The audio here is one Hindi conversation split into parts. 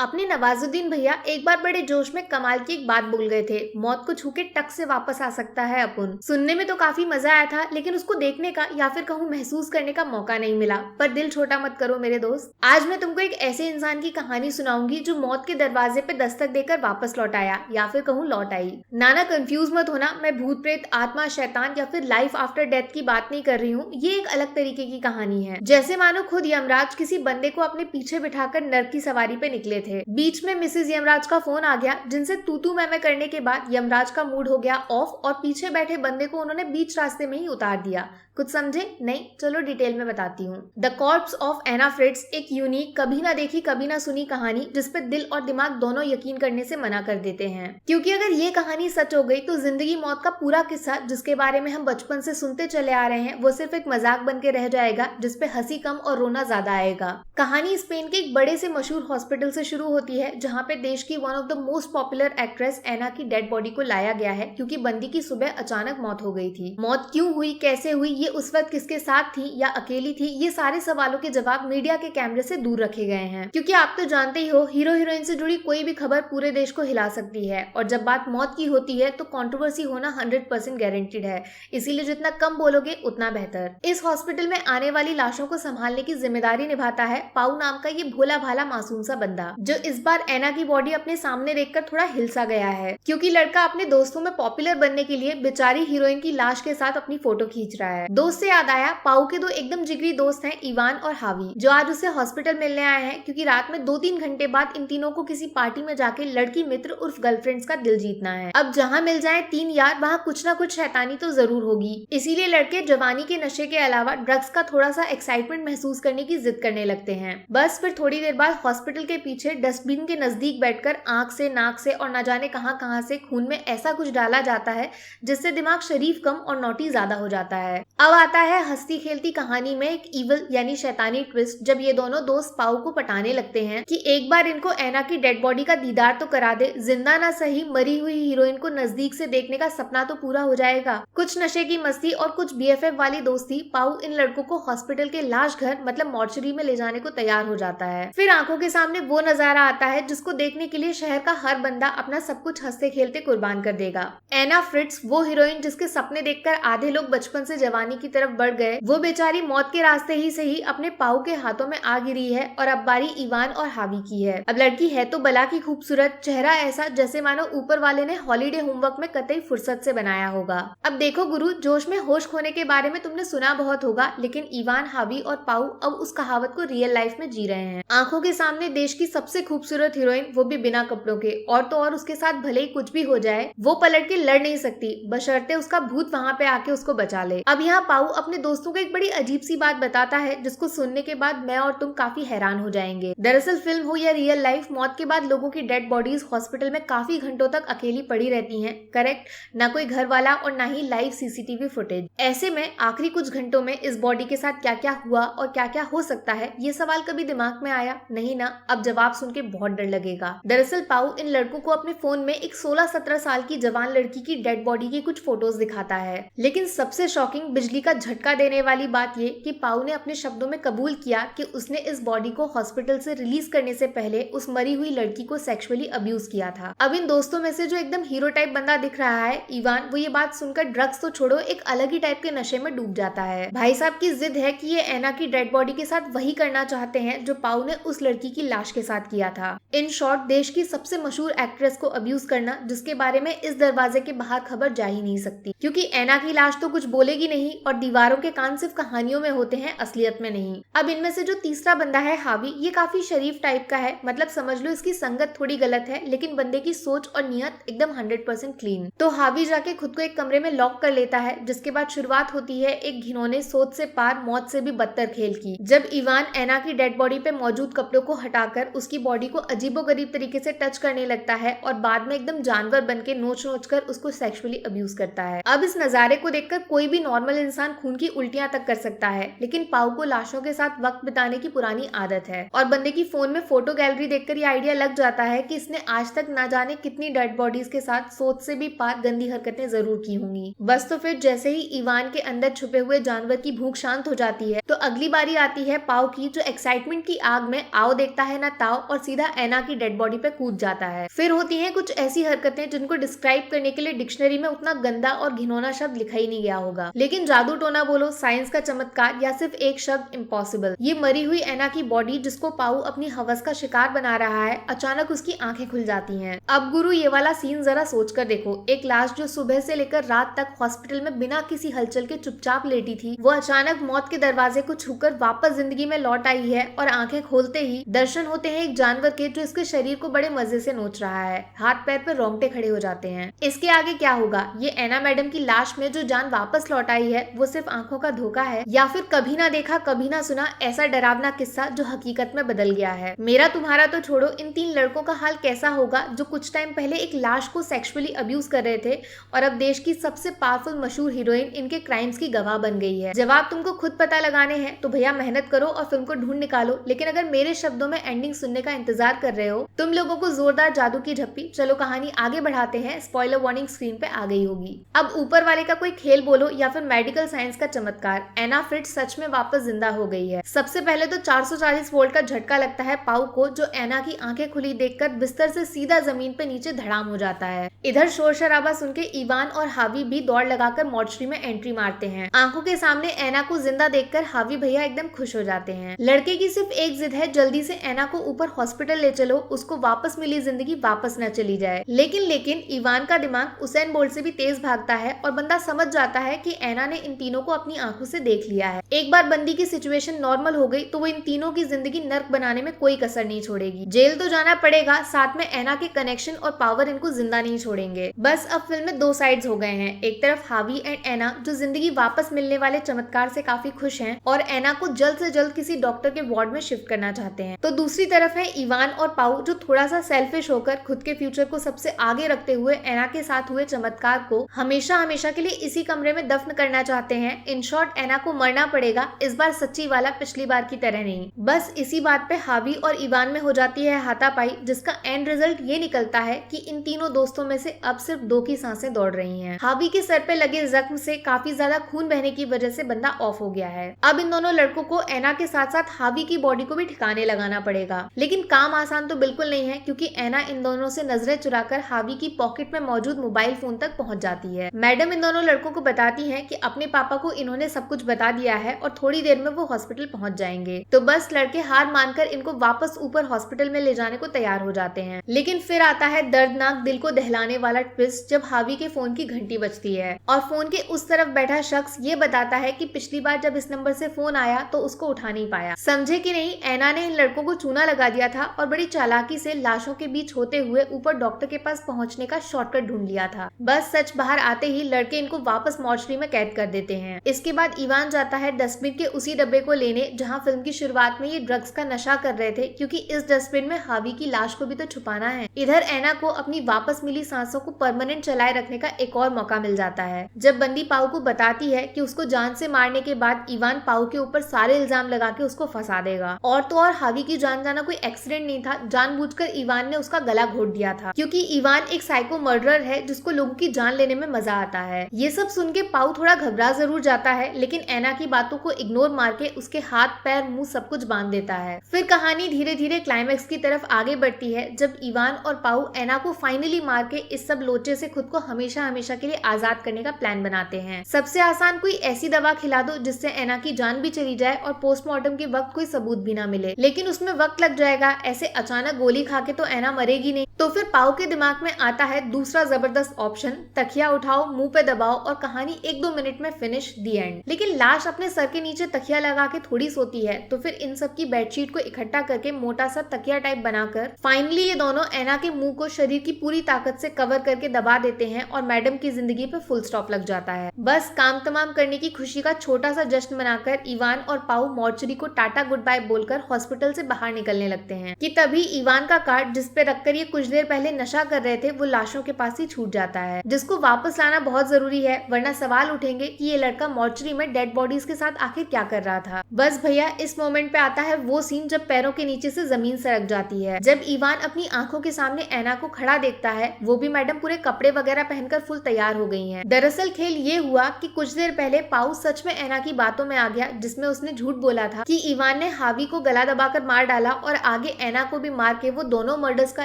अपने नवाजुद्दीन भैया एक बार बड़े जोश में कमाल की एक बात बोल गए थे, मौत को छू के टक से वापस आ सकता है अपुन। सुनने में तो काफी मजा आया था, लेकिन उसको देखने का या फिर कहूँ महसूस करने का मौका नहीं मिला। पर दिल छोटा मत करो मेरे दोस्त, आज मैं तुमको एक ऐसे इंसान की कहानी सुनाऊंगी जो मौत के दरवाजे पे दस्तक देकर वापस लौट आया या फिर कहूँ लौट आई। नाना कंफ्यूज मत होना, मैं भूत प्रेत, आत्मा, शैतान या फिर लाइफ आफ्टर डेथ की बात नहीं कर रही हूँ। ये एक अलग तरीके की कहानी है, जैसे मानो खुद यमराज किसी बंदे को अपने पीछे बिठाकर नर्क की सवारी पे निकले थे। बीच में मिसेज यमराज का फोन आ गया, जिनसे तू मैं करने के बाद यमराज का मूड हो गया ऑफ और पीछे बैठे बंदे को उन्होंने बीच रास्ते में ही उतार दिया। कुछ समझे नहीं? चलो डिटेल में बताती हूँ। The corpse of Anna Fritz एक यूनिक, कभी ना देखी कभी ना सुनी कहानी, जिसपे दिल और दिमाग दोनों यकीन करने से मना कर देते हैं, क्योंकि अगर ये कहानी सच हो गई तो जिंदगी मौत का पूरा किस्सा जिसके बारे में हम बचपन से सुनते चले आ रहे हैं वो सिर्फ एक मजाक बन के रह जाएगा, जिसपे हंसी कम और रोना ज्यादा आएगा। कहानी स्पेन के एक बड़े से मशहूर हॉस्पिटल से शुरू होती है, जहाँ पे देश की one of the most popular actress Anna की डेड बॉडी को लाया गया है, क्योंकि बंदी की सुबह अचानक मौत हो गई थी। मौत क्यों हुई, कैसे हुई, ये उस वक्त किसके साथ थी या अकेली थी, ये सारे सवालों के जवाब मीडिया के कैमरे से दूर रखे गए हैं, क्योंकि आप तो जानते ही हो हीरो हीरोइन से जुड़ी कोई भी खबर पूरे देश को हिला सकती है, और जब बात मौत की होती है तो कंट्रोवर्सी होना 100% गारंटीड है। इसीलिए जितना कम बोलोगे उतना बेहतर। इस हॉस्पिटल में आने वाली लाशों को संभालने की जिम्मेदारी निभाता है पाऊ नाम का ये भोला भाला मासूम सा बंदा, जो इस बार एना की बॉडी अपने सामने देखकर थोड़ा हिलसा गया है, क्योंकि लड़का अपने दोस्तों में पॉपुलर बनने के लिए बेचारी हीरोइन की लाश के साथ अपनी फोटो खींच रहा है। दोस्त से याद आया, पाऊ के दो एकदम जिगरी दोस्त हैं इवान और हावी, जो आज उसे हॉस्पिटल मिलने आए हैं, क्योंकि रात में 2-3 घंटे बाद इन तीनों को किसी पार्टी में जाके लड़की मित्र उर्फ गर्लफ्रेंड्स का दिल जीतना है। अब जहाँ मिल जाए 3 यार, वहाँ कुछ ना कुछ शैतानी तो जरूर होगी। इसीलिए लड़के जवानी के नशे के अलावा ड्रग्स का थोड़ा सा एक्साइटमेंट महसूस करने की जिद करने लगते हैं। बस फिर थोड़ी देर बाद हॉस्पिटल के पीछे डस्टबिन के नजदीक बैठकर आंख से, नाक से और न जाने कहां से खून में ऐसा कुछ डाला जाता है जिससे दिमाग शरीफ कम और नोटी ज्यादा हो जाता है। अब आता है हंसती खेलती कहानी में एक इवल यानी शैतानी ट्विस्ट, जब ये दोनों दोस्त पाऊ को पटाने लगते हैं कि एक बार इनको एना की डेड बॉडी का दीदार तो करा दे, जिंदा ना सही मरी हुई हीरोइन को नजदीक से देखने का सपना तो पूरा हो जाएगा। कुछ नशे की मस्ती और कुछ बीएफएफ वाली दोस्ती, पाऊ इन लड़कों को हॉस्पिटल के लाश घर मतलब मॉर्चरी में ले जाने को तैयार हो जाता है। फिर आंखों के सामने वो नजारा आता है जिसको देखने के लिए शहर का हर बंदा अपना सब कुछ हंसते खेलते कुर्बान कर देगा। एना फ्रिट्ज, वो हीरोइन जिसके सपने देखकर आधे लोग बचपन से जवानी की तरफ बढ़ गए, वो बेचारी मौत के रास्ते ही सही अपने पाऊ के हाथों में आ गिरी है, और अब बारी इवान और हावी की है। अब लड़की है तो बला की खूबसूरत, चेहरा ऐसा जैसे मानो ऊपर वाले ने हॉलीडे होमवर्क में कतई फुर्सत से बनाया होगा। अब देखो गुरु, जोश में होश खोने के बारे में तुमने सुना बहुत होगा, लेकिन इवान, हावी और पाऊ अब उस कहावत को रियल लाइफ में जी रहे हैं। आंखों के सामने देश की सबसे खूबसूरत हीरोइन, वो भी बिना कपड़ों के, और तो और उसके साथ भले ही कुछ भी हो जाए वो पलट के लड़ नहीं सकती, बशर्ते उसका भूत वहाँ पे आके उसको बचा ले। अब यहाँ पाऊ अपने दोस्तों को एक बड़ी अजीब सी बात बताता है, जिसको सुनने के बाद मैं और तुम काफी हैरान हो जाएंगे। दरअसल फिल्म हो या रियल लाइफ, मौत के बाद लोगों की डेड बॉडीज हॉस्पिटल में काफी घंटों तक अकेली पड़ी रहती हैं। करेक्ट, ना कोई घर वाला और ना ही लाइव सीसीटीवी फुटेज। ऐसे में आखिरी कुछ घंटों में इस बॉडी के साथ क्या क्या हुआ और क्या क्या हो सकता है, ये सवाल कभी दिमाग में आया? नहीं ना? अब जवाब सुन के बहुत डर लगेगा। दरअसल पाऊ इन लड़कों को अपने फोन में एक 16-17 साल की जवान लड़की की डेड बॉडी की कुछ फोटोज दिखाता है, लेकिन सबसे शॉकिंग, बिजली का झटका देने वाली बात ये कि पाऊ ने अपने शब्दों में कबूल किया कि उसने इस बॉडी को हॉस्पिटल से रिलीज करने से पहले उस मरी हुई लड़की को सेक्सुअली अब्यूज किया था। अब इन दोस्तों में से जो एकदम हीरो टाइप बंदा दिख रहा है इवान, वो ये बात सुनकर ड्रग्स तो छोड़ो एक अलग ही टाइप के नशे में डूब जाता है। भाई साहब की जिद है कि ये एना की डेड बॉडी के साथ वही करना चाहते हैं जो पाऊ ने उस लड़की की लाश के साथ किया था। इन शॉर्ट, देश की सबसे मशहूर एक्ट्रेस को अब्यूज करना, जिसके बारे में इस दरवाजे के बाहर खबर जा ही नहीं सकती, क्योंकि एना की लाश तो कुछ बोलेगी नहीं और दीवारों के कान सिर्फ कहानियों में होते हैं, असलियत में नहीं। अब इनमें से जो तीसरा बंदा है हावी, ये काफी शरीफ टाइप का है, मतलब समझ लो इसकी संगत थोड़ी गलत है, लेकिन बंदे की सोच और नियत एकदम 100% क्लीन। तो हावी जाके खुद को एक कमरे में लॉक कर लेता है, जिसके बाद शुरुआत होती है एक घिनौने, सोच से पार, मौत से भी बदतर खेल की, जब इवान एना की डेड बॉडी पे मौजूद कपड़ों को हटाकर उसकी बॉडी को अजीबोगरीब तरीके से टच करने लगता है और बाद में एकदम जानवर बन के नोच कर उसको सेक्सुअली अब्यूज करता है। अब इस नजारे को देखकर कोई भी नॉर्मल इंसान खून की उल्टियां तक कर सकता है, लेकिन पाउ को लाशों के साथ वक्त बिताने की पुरानी आदत है और बंदे की फोन में फोटो गैलरी देखकर ये आइडिया लग जाता है कि इसने आज तक ना जाने कितनी डेड बॉडीज के साथ सोच से भी पार गंदी हरकतें जरूर की होंगी। बस तो फिर जैसे ही इवान के अंदर छुपे हुए जानवर की भूख शांत हो जाती है तो अगली बारी आती है पाउ की, जो एक्साइटमेंट की आग में आओ देखता है ना ताओ और सीधा एना की डेड बॉडी पे कूद जाता है। फिर होती हैं कुछ ऐसी हरकतें जिनको डिस्क्राइब करने के लिए डिक्शनरी में उतना गंदा और घिनौना शब्द लिखा ही नहीं गया होगा, लेकिन जादू टोना बोलो, साइंस का चमत्कार या सिर्फ एक शब्द इम्पॉसिबल, ये मरी हुई एना की बॉडी जिसको पाउ अपनी हवस का शिकार बना रहा है, अचानक उसकी आंखें खुल जाती हैं। अब गुरु ये वाला सीन जरा सोच कर देखो, एक लाश जो सुबह से लेकर रात तक हॉस्पिटल में बिना किसी हलचल के चुपचाप लेटी थी, वो अचानक मौत के दरवाजे को छूकर वापस जिंदगी में लौट आई है और आंखें खोलते ही दर्शन होते हैं एक जानवर के जो इसके शरीर को बड़े मजे से नोच रहा है। हाथ पैर पे रोंगटे खड़े हो जाते हैं। इसके आगे क्या होगा? ये एना मैडम की लाश में जो जान वापस लौट आई है वो सिर्फ आंखों का धोखा है या फिर कभी ना देखा कभी ना सुना ऐसा डरावना किस्सा जो हकीकत में बदल गया है? मेरा तुम्हारा तो छोड़ो, इन 3 लड़कों का हाल कैसा होगा जो कुछ टाइम पहले एक लाश को सेक्सुअली अब्यूज कर रहे थे और अब देश की सबसे पावरफुल मशहूर हीरोइन इनके क्राइम्स की गवाह बन गई है। जवाब तुमको खुद पता लगाने हैं तो भैया मेहनत करो और फिल्म को ढूंढ निकालो, लेकिन अगर मेरे शब्दों में एंडिंग सुनने का इंतजार कर रहे हो, तुम लोगों को जोरदार जादू की झप्पी। चलो कहानी आगे बढ़ाते हैं, स्पॉइलर वार्निंग स्क्रीन पे आ गई होगी। अब ऊपर वाले का कोई खेल बोलो या फिर मेडिकल साइंस का चमत्कार, एना फ्रिट्ज सच में वापस जिंदा हो गई है। सबसे पहले तो 440 वोल्ट का झटका लगता है पाउ को, जो एना की आंखें खुली देखकर बिस्तर से सीधा जमीन पे नीचे धड़ाम हो जाता है। इधर शोर शराबा सुन के इवान और हावी भी दौड़ लगाकर मॉर्चरी में एंट्री मारते हैं। आंखों के सामने एना को जिंदा देखकर हावी भैया एकदम खुश हो जाते हैं। लड़के की सिर्फ एक जिद है, जल्दी से एना को ऊपर हॉस्पिटल ले चलो, उसको वापस मिली जिंदगी वापस न चली जाए। लेकिन इवान का दिमाग उसेन बोल्ट से भी तेज भागता है और बंदा समझ जाता है कि एना ने इन तीनों को अपनी आंखों से देख लिया है। एक बार बंदी की सिचुएशन नॉर्मल हो गई तो वो इन तीनों की जिंदगी नर्क बनाने में कोई कसर नहीं छोड़ेगी। जेल तो जाना पड़ेगा, साथ में एना के कनेक्शन और पावर इनको जिंदा नहीं छोड़ेंगे। बस अब फिल्म में 2 साइड्स हो गए हैं। एक तरफ हावी एंड एना जो जिंदगी वापस मिलने वाले चमत्कार से काफी खुश हैं और एना को जल्द से जल्द किसी डॉक्टर के वार्ड में शिफ्ट करना चाहते हैं, तो दूसरी तरफ है इवान और पाउ जो थोड़ा सा सेल्फिश होकर खुद के फ्यूचर को सबसे आगे रखते हुए एना के साथ हुए चमत्कार को हमेशा हमेशा के लिए इसी कमरे में दफन करना चाहते हैं। इन शॉर्ट एना को मरना पड़ेगा, इस बार सच्ची वाला, पिछली बार की तरह नहीं। बस इसी बात पे हावी और इवान में हो जाती है हाथापाई, जिसका एंड रिजल्ट ये निकलता है कि इन तीनों दोस्तों में से अब सिर्फ 2 की सांसें दौड़ रही हैं। हावी के सर पे लगे जख्म से काफी ज्यादा खून बहने की वजह से बंदा ऑफ हो गया है। अब इन दोनों लड़कों को एना के साथ साथ हावी की बॉडी को भी ठिकाने लगाना पड़ेगा, लेकिन काम आसान तो बिल्कुल नहीं है, क्योंकि एना इन दोनों से नजरें चुराकर हावी की पॉकेट में मौजूद मोबाइल फोन तक पहुंच जाती है। मैडम इन दोनों लड़कों को बताती हैं कि अपने पापा को इन्होंने सब कुछ बता दिया है और थोड़ी देर में वो हॉस्पिटल पहुंच जाएंगे। तो बस लड़के हार मानकर इनको वापस ऊपर हॉस्पिटल में ले जाने को तैयार हो जाते हैं। लेकिन फिर आता है दर्दनाक, दिल को दहलाने वाला ट्विस्ट जब हावी के फोन की घंटी बजती है और फोन के उस तरफ बैठा शख्स ये बताता है कि पिछली बार जब इस नंबर से फोन आया तो उसको उठा नहीं पाया। समझे कि नहीं, एना ने इन लड़कों को चूना लगा दिया था और बड़ी चालाकी से लाशों के बीच होते हुए ऊपर डॉक्टर के पास पहुंचने का शॉर्टकट ढूंढ लिया था। बस सच बाहर आते ही लड़के इनको वापस मॉर्चरी में कैद कर देते हैं। इसके बाद इवान जाता है डस्टबिन के उसी डब्बे को लेने जहां फिल्म की शुरुआत में ये ड्रग्स का नशा कर रहे थे, क्योंकि इस डस्टबिन में हावी की लाश को भी तो छुपाना है। इधर एना को अपनी वापस मिली सांसों को परमानेंट चलाए रखने का एक और मौका मिल जाता है जब बंदी पाउ को बताती है कि उसको जान से मारने के बाद इवान पाउ के ऊपर सारे इल्जाम लगा के उसको फंसा देगा। और तो और हावी की जान जाना कोई एक्सीडेंट नहीं था, जानबूझकर इवान ने उसका गला घोट दिया था, क्योंकि इवान एक साइको मर्डरर है जिसको लोगों की जान लेने में मजा आता है। ये सब सुन के पाउ थोड़ा घबरा जरूर जाता है, लेकिन एना की बातों को इग्नोर मार के उसके हाथ पैर मुंह सब कुछ बांध देता है। फिर कहानी धीरे धीरे क्लाइमैक्स की तरफ आगे बढ़ती है जब इवान और पाउ एना को फाइनली मार के इस सब लोचे से खुद को हमेशा हमेशा के लिए आजाद करने का प्लान बनाते हैं। सबसे आसान कोई ऐसी दवा खिला दो जिससे एना की जान भी चली जाए और पोस्टमार्टम के वक्त कोई सबूत भी ना मिले, लेकिन उसमें वक्त लग जाएगा। ऐसे अचानक गोली खा के तो एना मरेगी नहीं। तो फिर पाउ के दिमाग में आता है दूसरा जबरदस्त ऑप्शन, तकिया उठाओ, मुंह पे दबाओ और कहानी 1-2 मिनट में फिनिश, दी एंड। लेकिन लाश अपने सर के नीचे तकिया लगा के थोड़ी सोती है, तो फिर इन सब की बेडशीट को इकट्ठा करके मोटा सा तकिया टाइप बनाकर फाइनली ये दोनों एना के मुंह को शरीर की पूरी ताकत से कवर करके दबा देते हैं और मैडम की जिंदगी पे फुल स्टॉप लग जाता है। बस काम तमाम करने की खुशी का छोटा सा जश्न मनाकर इवान और पाउ मॉर्चरी को टाटा गुड बाय बोलकर हॉस्पिटल से बाहर निकलने लगते हैं कि तभी इवान का कार्ड जिस पे रखकर ये कुछ देर पहले नशा कर रहे थे वो लाशों के पास ही छूट जाता है, जिसको वापस लाना बहुत जरूरी है, वरना सवाल उठेंगे कि ये लड़का मॉर्चरी में डेड बॉडीज के साथ आखिर क्या कर रहा था। बस भैया इस मोमेंट पे आता है वो सीन जब पैरों के नीचे से जमीन सरक जाती है। जब इवान अपनी आंखों के सामने एना को खड़ा देखता है, वो भी मैडम पूरे कपड़े वगैरह पहनकर फुल तैयार हो गई हैं। दरअसल खेल ये हुआ कि कुछ देर पहले पाउ सच में एना की बातों में आ गया, जिसमें उसने झूठ बोला था कि इवान ने हावी को गला दबाकर मार डाला और आगे एना को भी मार के वो दोनों मर्डर्स का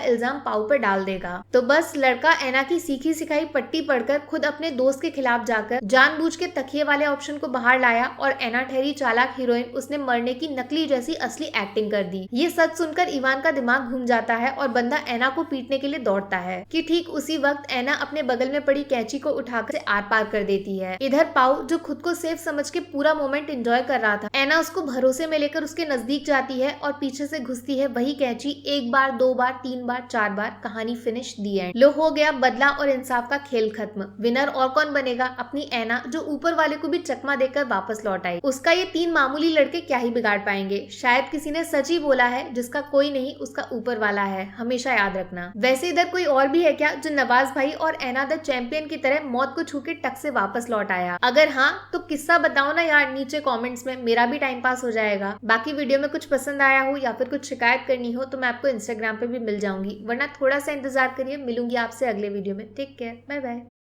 इल्जाम पाउ पर डाल देगा। तो बस लड़का एना की सीखी सिखाई पट्टी पढ़कर खुद अपने दोस्त के खिलाफ जाकर जानबूझ के तकिए वाले ऑप्शन को बाहर लाया और एना ठहरी चालाक हीरोइन उसने मरने की नकली जैसी असली एक्टिंग कर दी। ये सच सुनकर इवान का दिमाग घूम जाता है और बंदा एना को पीटने के लिए दौड़ता है कि ठीक उसी वक्त एना अपने बगल में पड़ी कैंची को उठाकर आर पार कर देती है। इधर पाउ जो खुद को सेफ समझ के पूरा मोमेंट एंजॉय कर रहा था, एना उसको भरोसे में लेकर उसके नजदीक जाती है और पीछे से घुसती है वही कैंची। एक बार, दो बार, तीन बार, चार बार, कहानी फिनिश, दी एंड। लो हो गया बदला और इंसाफ का खेल खत्म। विनर और कौन बनेगा? अपनी एना, जो ऊपर वाले को भी चकमा देकर वापस लौट आई। उसका ये तीन मामूली लड़के क्या ही बिगाड़ पाएंगे। शायद किसी ने सच ही बोला है, जिसका कोई नहीं उसका ऊपर वाला है, हमेशा याद रखना। वैसे इधर कोई और भी है क्या जो नवाज भाई और एना द चैंपियन की तरह मौत को छू के टक से वापस लौट आया? अगर हाँ तो किस्सा बताओ ना यार नीचे कमेंट्स में, मेरा भी टाइम पास हो जाएगा। बाकी वीडियो में कुछ पसंद आया हो या फिर कुछ शिकायत करनी हो तो मैं आपको इंस्टाग्राम पे भी मिल जाऊंगी, वरना थोड़ा सा इंतजार करिए। मिलूंगी आपसे अगले वीडियो में। Take care, bye bye.